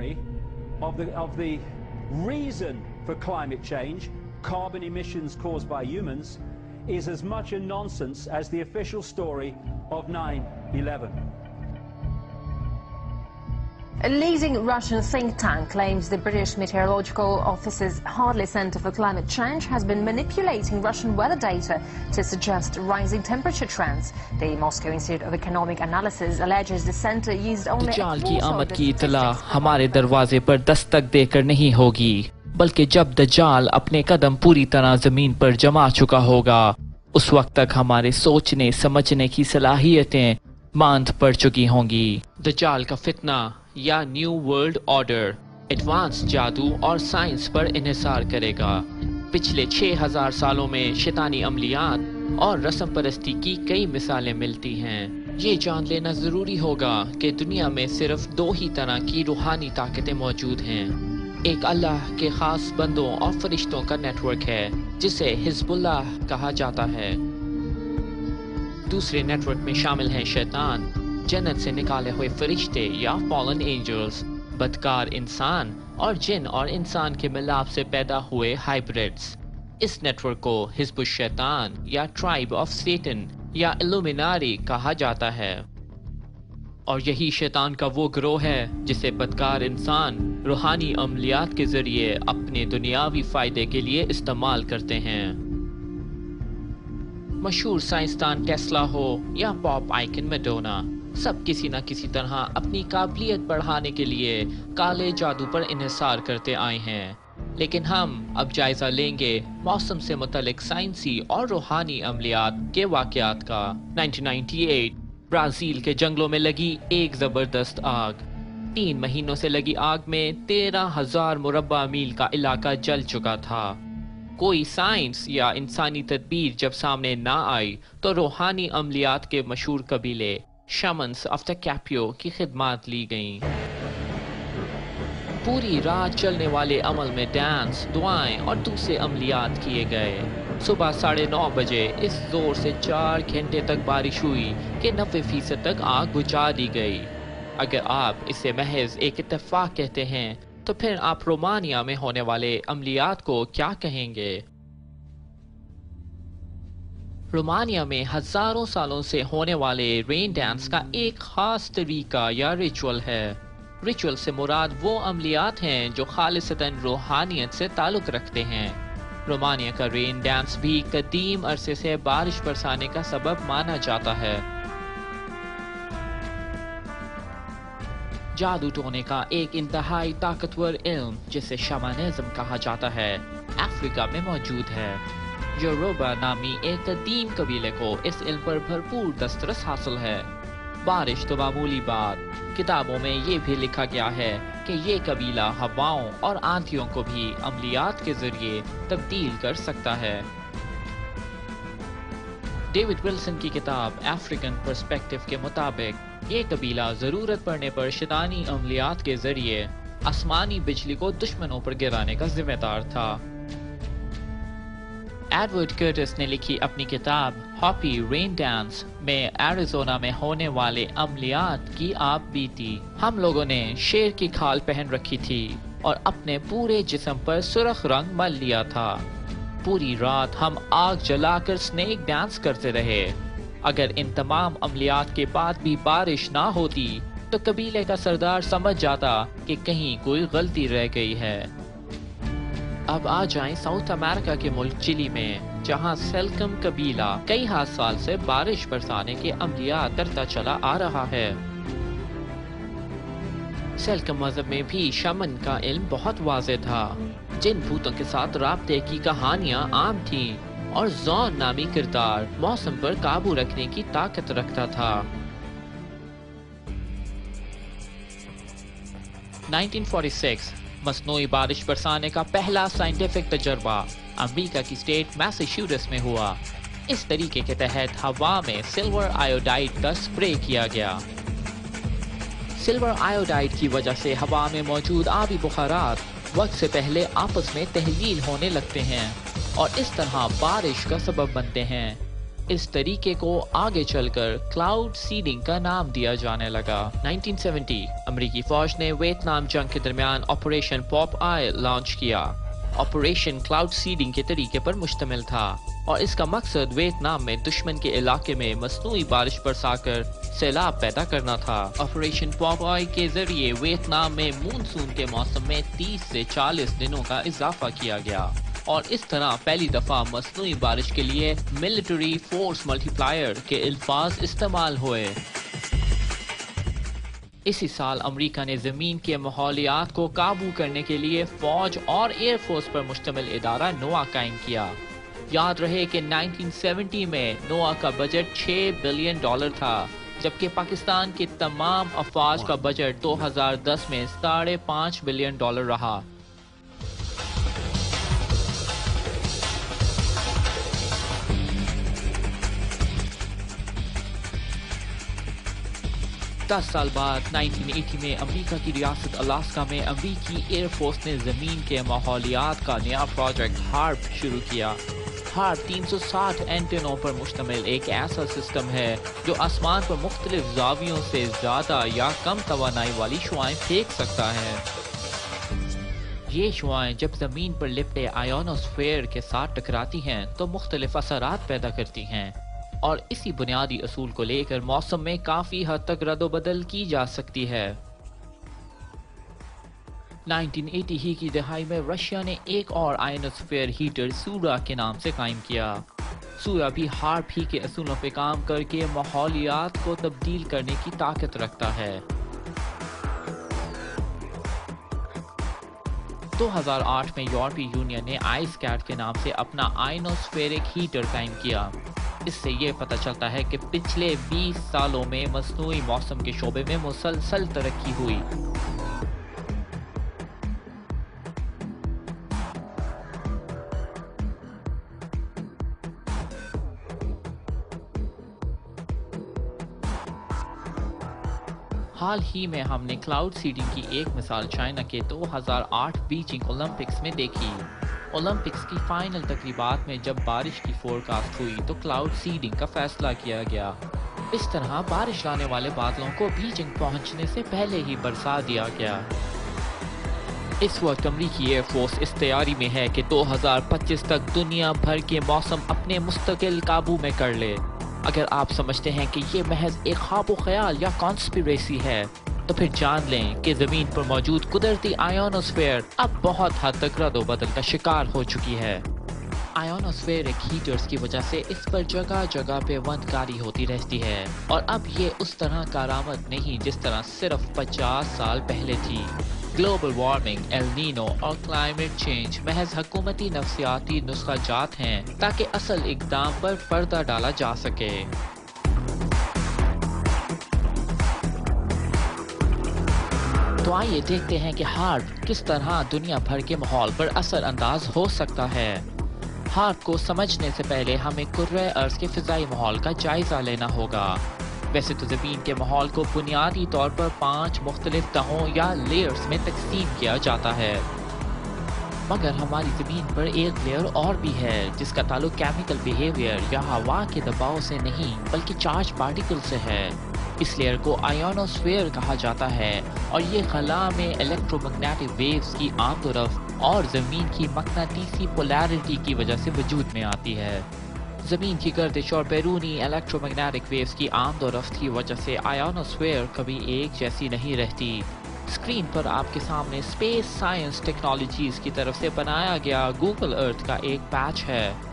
story of the reason for climate change, carbon emissions caused by humans, is as much a nonsense as the official story of 9/11. A leading Russian think tank claims the British Meteorological Office's Hartley Center for Climate Change has been manipulating Russian weather data to suggest rising temperature trends. The Moscow Institute of Economic Analysis alleges the center used only दज्जाल की आमद की इत्तला हमारे दरवाजे पर दस्तक देकर नहीं होगी, बल्कि जब दज्जाल अपने कदम पूरी तरह जमीन पर जमा चुका होगा, उस वक्त तक हमारे सोचने समझने की सलाहियतें मांद पड़ चुकी होंगी। दज्जाल का फितना या न्यू वर्ल्ड ऑर्डर एडवांस जादू और साइंस पर इन्हिसार करेगा। पिछले 6000 सालों में शैतानी अमलियात और रस्म परस्ती की कई मिसालें मिलती हैं। ये जान लेना जरूरी होगा कि दुनिया में सिर्फ 2 ही तरह की रूहानी ताकतें मौजूद हैं। एक अल्लाह के खास बंदों और फरिश्तों का नेटवर्क है जिसे हिज़्बुल्लाह कहा जाता है। दूसरे नेटवर्क में शामिल हैं शैतान, जन्नत से निकाले हुए फरिश्ते या फॉलन एंजल्स, बदकार इंसान और जिन और इंसान के मिलाप से पैदा हुए हाइब्रिड्स। इस नेटवर्क को हिज़्बुश शैतान या ट्राइब ऑफ सेटन या इल्यूमिनारी कहा जाता है, और यही शैतान का वो गिरोह है जिसे बदकार इंसान रूहानी अमलियात के जरिए अपने दुनियावी फायदे के लिए इस्तेमाल करते हैं। मशहूर साइंसदान टेस्ला हो या पॉप आइकन मैडोना, सब किसी न किसी तरह अपनी काबिलियत बढ़ाने के लिए काले जादू पर इन्हिसार करते आए हैं। लेकिन हम अब जायजा लेंगे मौसम से मुतल्लिक साइंसी और रूहानी अमलियात के वाक़यात का। 1998 ब्राज़ील के जंगलों में लगी एक ज़बरदस्त आग। 3 महीनों से लगी आग में 13,000 मुरब्बा मील का इलाका जल चुका था। कोई साइंस या इंसानी तदबीर जब सामने ना आई तो रूहानी अमलियात के मशहूर कबीले शमन्स ऑफ द कैपियो की खिदमत ली गईं। पूरी रात चलने वाले अमल में डांस, दुआएं और दूसरे अमलियात किए गए। सुबह 9:30 बजे इस जोर से 4 घंटे तक बारिश हुई कि 90% तक आग बुझा दी गई। अगर आप इसे महज एक इत्तेफाक कहते हैं तो फिर आप रोमानिया में होने वाले अमलियात को क्या कहेंगे? रोमानिया में हजारों सालों से होने वाले रेन डांस का एक खास तरीका या रिचुअल है। रिचुअल से मुराद वो अमलियात हैं जो खालिसतन रूहानियत से ताल्लुक रखते हैं। रोमानिया का रेन डांस भी कदीम अरसे से बारिश बरसाने का सबब माना जाता है। जादू टोने का एक इंतहाई ताकतवर इल्म जिसे शमानिज्म कहा जाता है, अफ्रीका में मौजूद है। योरुबा नामी एक कदीम कबीले को इस इल्म पर भरपूर दस्तरस हासिल है। बारिश तो मामूली बात, किताबों में ये भी लिखा गया है कि ये कबीला हवाओं और आंधियों को भी अमलियात के जरिए तब्दील कर सकता है। डेविड विल्सन की किताब अफ्रीकन पर्सपेक्टिव के मुताबिक ये कबीला जरूरत पड़ने पर शैतानी अमलियात के जरिए आसमानी बिजली को दुश्मनों पर गिराने का जिम्मेदार था। एडवर्ड कर्टिस ने लिखी अपनी किताब हॉपी रेन डांस में एरिज़ोना में होने वाले अमलियात की आप बीती। हम लोगों ने शेर की खाल पहन रखी थी और अपने पूरे जिस्म पर सुर्ख रंग मल लिया था। पूरी रात हम आग जलाकर स्नेक डांस करते रहे। अगर इन तमाम अमलियात के बाद भी बारिश ना होती तो कबीले का सरदार समझ जाता कि कहीं कोई गलती रह गई है। अब आ जाएं साउथ अमेरिका के मुल्क चिली में, जहां सेल्कम कबीला कई हजार साल से बारिश बरसाने के अमलियात करता चला आ रहा है। सेल्कम मजहब में भी शमन का इल्म बहुत वाज़ेह था। जिन भूतों के साथ राब्ते की कहानियां आम थीं और जॉन नामी किरदार मौसम पर काबू रखने की ताकत रखता था। 1946 मसनूई बारिश बरसाने का पहला साइंटिफिक तजर्बा अमेरिका की स्टेट मैसाचुसेट्स में हुआ। इस तरीके के तहत हवा में सिल्वर आयोडाइड का स्प्रे किया गया। सिल्वर आयोडाइड की वजह से हवा में मौजूद आबी बुखारात वक्त से पहले आपस में तहलील होने लगते हैं और इस तरह बारिश का सबब बनते हैं। इस तरीके को आगे चलकर क्लाउड सीडिंग का नाम दिया जाने लगा। 1970 अमेरिकी फौज ने वियतनाम जंग के दरमियान ऑपरेशन पॉप आई लॉन्च किया। ऑपरेशन क्लाउड सीडिंग के तरीके पर मुश्तमिल था और इसका मकसद वियतनाम में दुश्मन के इलाके में मसनूई बारिश बरसाकर सैलाब पैदा करना था। ऑपरेशन पॉप आई के जरिए वियतनाम में मानसून के मौसम में 30 से 40 दिनों का इजाफा किया गया और इस तरह पहली दफा मसनूई बारिश के लिए मिलिट्री फोर्स मल्टीप्लायर के अल्फाज इस्तेमाल हुए। इसी साल अमेरिका ने जमीन के माहौलियात को काबू करने के लिए फौज और एयरफोर्स पर मुश्तमिल इदारा नोआ कायम किया। याद रहे कि 1970 में नोआ का बजट $6 बिलियन था, जबकि पाकिस्तान के तमाम अफवाज का बजट 2010 में $5.5 बिलियन रहा। दस साल बाद 1980 में अमेरिका की रियासत अलास्का में अमेरिकी एयरफोर्स ने जमीन के माहौलियात का नया प्रोजेक्ट हार्प शुरू किया। हार्प 360 एंटेनों पर मुश्तमिल एक ऐसा सिस्टम है जो आसमान पर मुख्तलिफ जावियों से ज्यादा या कम तवानाई वाली शुआएं फेंक सकता है। ये शुआएं जब जमीन पर लिपटे आयोनोस्फेयर के साथ टकराती हैं तो मुख्तलिफ असरात पैदा करती हैं और इसी बुनियादी असूल को लेकर मौसम में काफी हद तक रद्दोबदल की जा सकती है। 1980 ही की दहाई में रशिया ने एक और आयोनोस्फेयर हीटर सूरा के नाम से कायम किया। सूरा भी हार्प ही के असूलों पे काम करके माहौलियात को तब्दील करने की ताकत रखता है। 2008 में यूरोपीय यूनियन ने आइस कैट के नाम से अपना आयोनोस्फेरिक हीटर कायम किया। इससे ये पता चलता है कि पिछले 20 सालों में मसनूई मौसम के शोबे में मुसलसल तरक्की हुई। हाल ही में हमने क्लाउड सीडिंग की एक मिसाल चाइना के 2008 बीजिंग ओलंपिक्स में देखी। ओलंपिक्स की फाइनल तकरीबात में जब बारिश की फोरकास्ट हुई तो क्लाउड सीडिंग का फैसला किया गया। इस तरह बारिश लाने वाले बादलों को बीजिंग पहुंचने से पहले ही बरसा दिया गया। इस वक्त अमेरिकी एयरफोर्स इस तैयारी में है कि 2025 तक दुनिया भर के मौसम अपने मुस्तकिल काबू में कर ले। अगर आप समझते हैं कि ये महज एक ख्वाब ख्याल या कॉन्स्पिरेसी है तो फिर जान लें कि जमीन पर मौजूद कुदरती आयोनोस्फेयर अब बहुत हद तक रद्दोबदल का शिकार हो चुकी है। आयोनोस्फेरिक हीटर्स की वजह से इस पर जगह जगह पे वंदकारी होती रहती है और अब ये उस तरह कारामद नहीं जिस तरह सिर्फ 50 साल पहले थी। ग्लोबल वार्मिंग, एल नीनो और क्लाइमेट चेंज महज हुकूमती नफ्सियाती नुस्खाजात हैं ताकि असल इक़दाम पर पर्दा डाला जा सके। तो आइए देखते हैं कि हार्प किस तरह दुनिया भर के माहौल पर असर अंदाज हो सकता है। हार्प को समझने से पहले हमें कुर्रे अर्ज़ के फ़िज़ाई माहौल का जायज़ा लेना होगा। वैसे तो ज़मीन के माहौल को बुनियादी तौर पर 5 मुख्तलिफ तहों या लेयर्स में तकसीम किया जाता है, मगर हमारी ज़मीन पर एक लेयर और भी है जिसका ताल्लुक केमिकल बिहेवियर या हवा के दबाव से नहीं बल्कि चार्ज पार्टिकल से है। इस लेयर को आयोनोस्फेयर कहा जाता है और ये खला में इलेक्ट्रोमैग्नेटिक वेव्स की आमदोरफ्त और ज़मीन की मकनातीसी पोलैरिटी की वजह से वजूद में आती है। ज़मीन की गर्दिश और बैरूनी इलेक्ट्रोमैग्नेटिक वेव्स की आमदोरफ्त की वजह से आयोनोस्फेयर कभी एक जैसी नहीं रहती। स्क्रीन पर आपके सामने स्पेस साइंस टेक्नोलॉजीज की तरफ से बनाया गया गूगल अर्थ का एक पैच है।